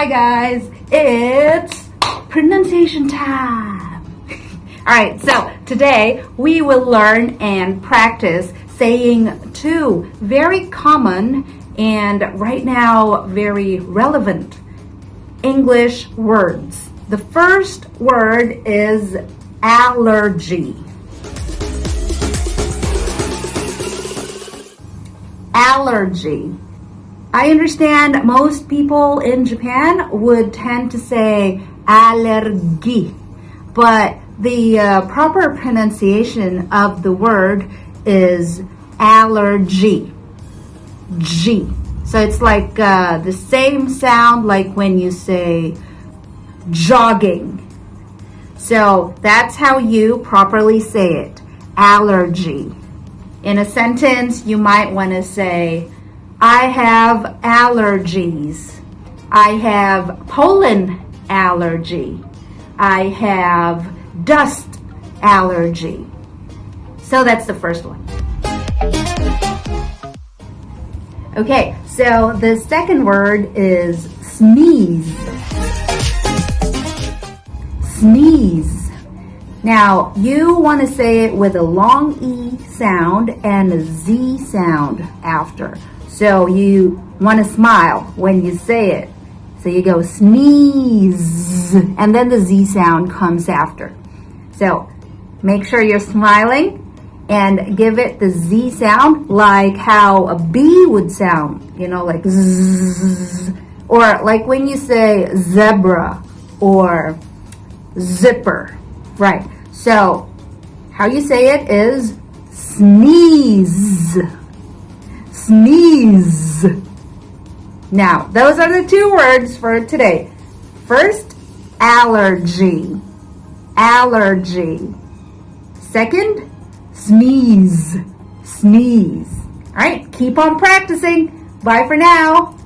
Hi guys, it's pronunciation time. Alright, so today we will learn and practice saying two very common and right now very relevant English words. The first word is allergy. Allergy. I understand most people in Japan would tend to say alergi, but the proper pronunciation of the word is allergy. G. So it's like the same sound like when you say jogging. So that's how you properly say it, allergy. In a sentence, you might want to say, I have allergies. I have pollen allergy. I have dust allergy. So that's the first one. Okay, so the second word is sneeze. Sneeze. Now, you want to say it with a long E sound and a Z sound after. So you want to smile when you say it. So you go sneeze, and then the Z sound comes after. So make sure you're smiling and give it the Z sound like how a B would sound, like zzz, or like when you say zebra or zipper, right? So how you say it is sneeze. Sneeze. Now, those are the two words for today. First, allergy. Allergy. Second, sneeze. Sneeze. All right, keep on practicing. Bye for now.